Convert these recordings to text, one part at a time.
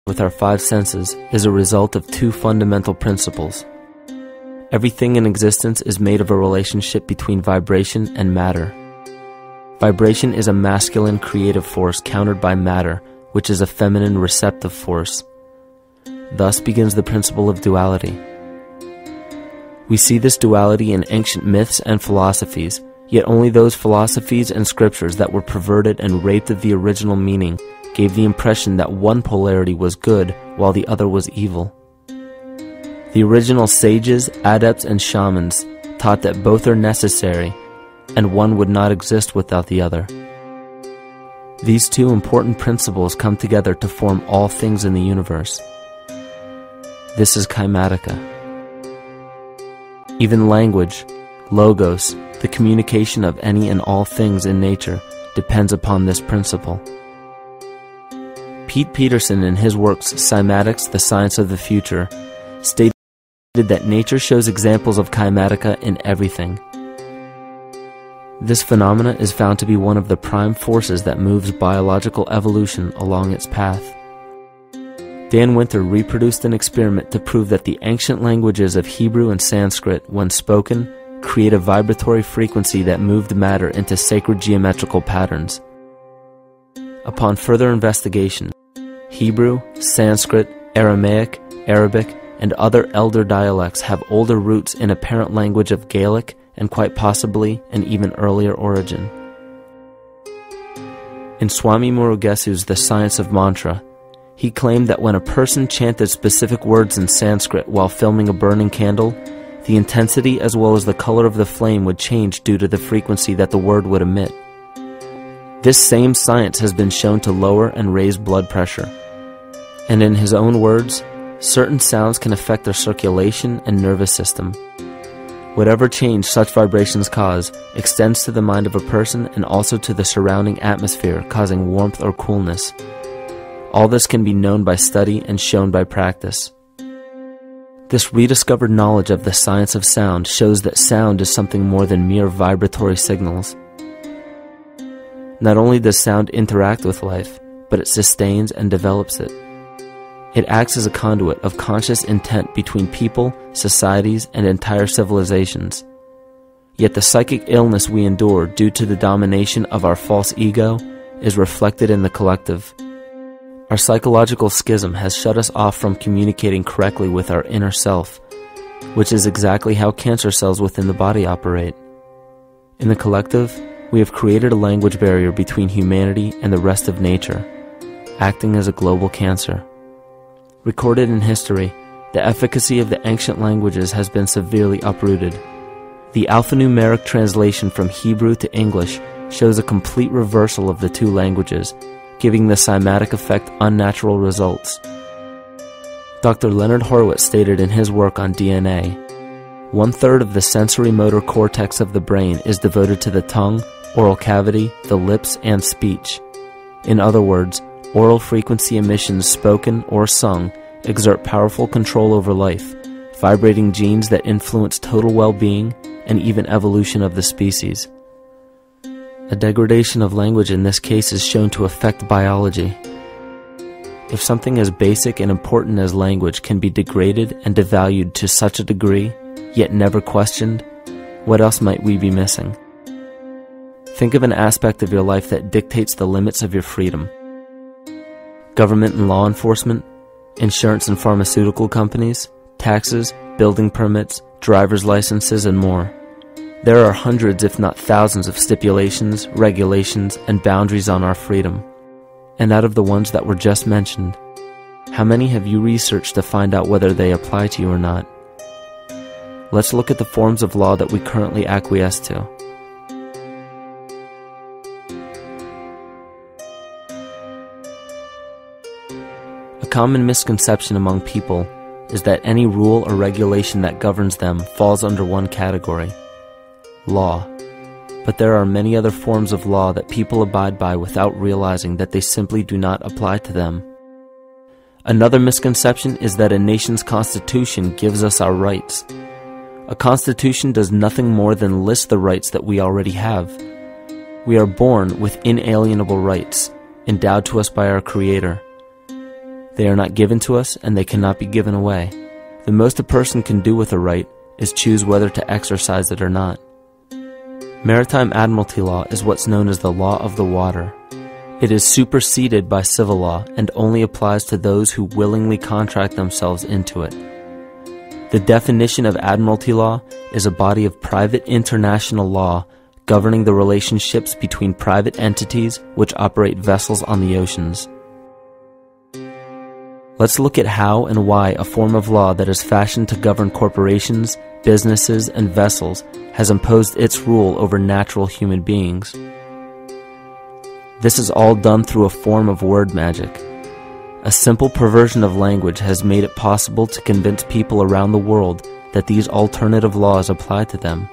with our five senses is a result of two fundamental principles. Everything in existence is made of a relationship between vibration and matter. Vibration is a masculine creative force countered by matter, which is a feminine receptive force. Thus begins the principle of duality. We see this duality in ancient myths and philosophies, yet only those philosophies and scriptures that were perverted and raped of the original meaning gave the impression that one polarity was good while the other was evil. The original sages, adepts, and shamans taught that both are necessary, and one would not exist without the other. These two important principles come together to form all things in the universe. This is Kymatica. Even language, logos, the communication of any and all things in nature, depends upon this principle. Pete Peterson, in his works Cymatics, the Science of the Future, stated that nature shows examples of Kymatica in everything. This phenomena is found to be one of the prime forces that moves biological evolution along its path. Dan Winter reproduced an experiment to prove that the ancient languages of Hebrew and Sanskrit, when spoken, create a vibratory frequency that moved matter into sacred geometrical patterns. Upon further investigation, Hebrew, Sanskrit, Aramaic, Arabic, and other elder dialects have older roots in a parent language of Gaelic and quite possibly an even earlier origin. In Swami Murugesu's The Science of Mantra, he claimed that when a person chanted specific words in Sanskrit while filming a burning candle, the intensity as well as the color of the flame would change due to the frequency that the word would emit. This same science has been shown to lower and raise blood pressure. And in his own words, certain sounds can affect their circulation and nervous system. Whatever change such vibrations cause extends to the mind of a person and also to the surrounding atmosphere, causing warmth or coolness. All this can be known by study and shown by practice. This rediscovered knowledge of the science of sound shows that sound is something more than mere vibratory signals. Not only does sound interact with life, but it sustains and develops it. It acts as a conduit of conscious intent between people, societies, and entire civilizations. Yet the psychic illness we endure due to the domination of our false ego is reflected in the collective. Our psychological schism has shut us off from communicating correctly with our inner self, which is exactly how cancer cells within the body operate. In the collective, we have created a language barrier between humanity and the rest of nature, acting as a global cancer. Recorded in history, the efficacy of the ancient languages has been severely uprooted. The alphanumeric translation from Hebrew to English shows a complete reversal of the two languages, giving the cymatic effect unnatural results. Dr. Leonard Horowitz stated in his work on DNA, 1/3 of the sensory motor cortex of the brain is devoted to the tongue, oral cavity, the lips, and speech. In other words, oral frequency emissions spoken or sung exert powerful control over life, vibrating genes that influence total well-being and even evolution of the species. A degradation of language in this case is shown to affect biology. If something as basic and important as language can be degraded and devalued to such a degree, yet never questioned, what else might we be missing? Think of an aspect of your life that dictates the limits of your freedom. Government and law enforcement, insurance and pharmaceutical companies, taxes, building permits, driver's licenses, and more. There are hundreds if not thousands of stipulations, regulations, and boundaries on our freedom. And out of the ones that were just mentioned, how many have you researched to find out whether they apply to you or not? Let's look at the forms of law that we currently acquiesce to. A common misconception among people is that any rule or regulation that governs them falls under one category: law. But there are many other forms of law that people abide by without realizing that they simply do not apply to them. Another misconception is that a nation's constitution gives us our rights. A constitution does nothing more than list the rights that we already have. We are born with inalienable rights, endowed to us by our Creator. They are not given to us, and they cannot be given away. The most a person can do with a right is choose whether to exercise it or not. Maritime admiralty law is what's known as the law of the water. It is superseded by civil law and only applies to those who willingly contract themselves into it. The definition of admiralty law is a body of private international law governing the relationships between private entities which operate vessels on the oceans. Let's look at how and why a form of law that is fashioned to govern corporations, businesses, and vessels has imposed its rule over natural human beings. This is all done through a form of word magic. A simple perversion of language has made it possible to convince people around the world that these alternative laws apply to them.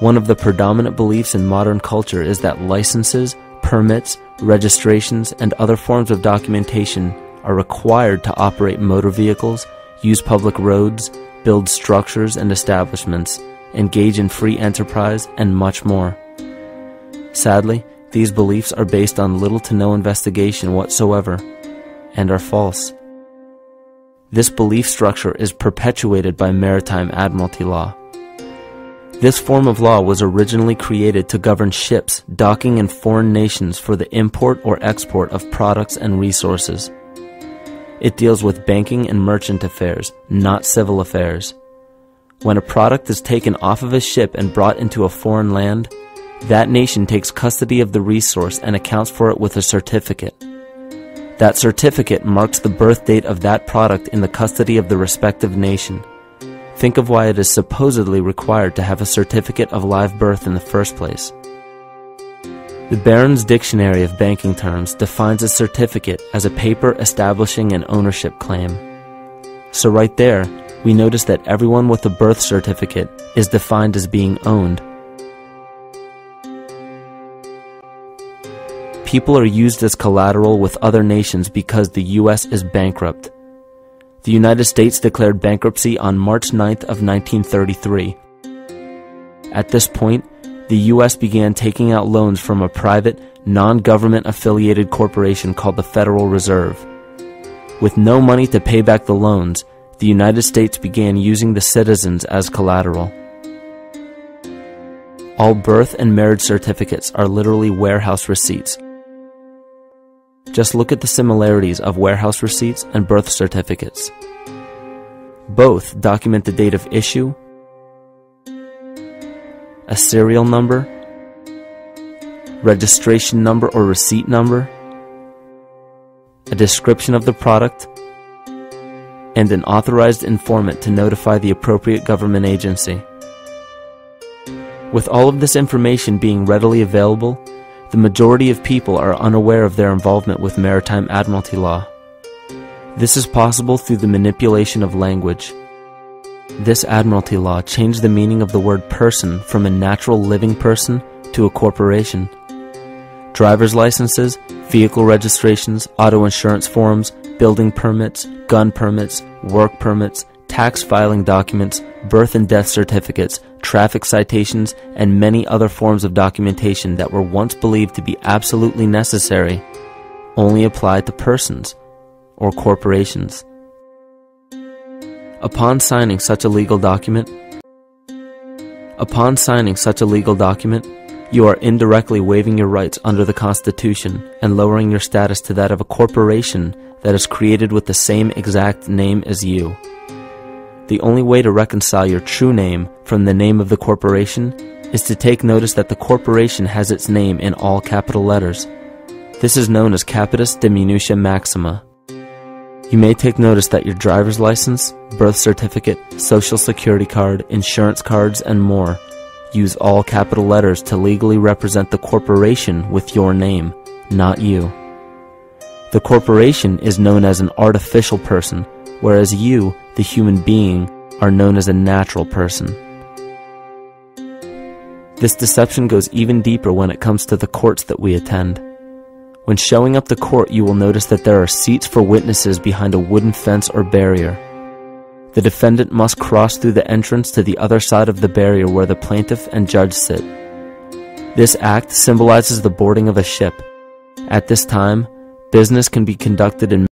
One of the predominant beliefs in modern culture is that licenses, permits, registrations, and other forms of documentation are required to operate motor vehicles, use public roads, build structures and establishments, engage in free enterprise, and much more. Sadly, these beliefs are based on little to no investigation whatsoever, and are false. This belief structure is perpetuated by maritime admiralty law. This form of law was originally created to govern ships docking in foreign nations for the import or export of products and resources. It deals with banking and merchant affairs, not civil affairs. When a product is taken off of a ship and brought into a foreign land, that nation takes custody of the resource and accounts for it with a certificate. That certificate marks the birth date of that product in the custody of the respective nation. Think of why it is supposedly required to have a certificate of live birth in the first place. The Barron's Dictionary of Banking Terms defines a certificate as a paper establishing an ownership claim. So right there, we notice that everyone with a birth certificate is defined as being owned. People are used as collateral with other nations because the U.S. is bankrupt. The United States declared bankruptcy on March 9th of 1933. At this point, the U.S. began taking out loans from a private, non-government affiliated corporation called the Federal Reserve. With no money to pay back the loans, the United States began using the citizens as collateral. All birth and marriage certificates are literally warehouse receipts. Just look at the similarities of warehouse receipts and birth certificates. Both document the date of issue, a serial number, registration number or receipt number, a description of the product, and an authorized informant to notify the appropriate government agency. With all of this information being readily available, the majority of people are unaware of their involvement with maritime admiralty law. This is possible through the manipulation of language. This admiralty law changed the meaning of the word person from a natural living person to a corporation. Driver's licenses, vehicle registrations, auto insurance forms, building permits, gun permits, work permits, tax filing documents, birth and death certificates, traffic citations, and many other forms of documentation that were once believed to be absolutely necessary only apply to persons or corporations. Upon signing such a legal document, you are indirectly waiving your rights under the Constitution and lowering your status to that of a corporation that is created with the same exact name as you. The only way to reconcile your true name from the name of the corporation is to take notice that the corporation has its name in all capital letters. This is known as capitis diminutia maxima. You may take notice that your driver's license, birth certificate, social security card, insurance cards, and more use all capital letters to legally represent the corporation with your name, not you. The corporation is known as an artificial person, whereas you, the human being, are known as a natural person. This deception goes even deeper when it comes to the courts that we attend. When showing up to court, you will notice that there are seats for witnesses behind a wooden fence or barrier. The defendant must cross through the entrance to the other side of the barrier where the plaintiff and judge sit. This act symbolizes the boarding of a ship. At this time, business can be conducted in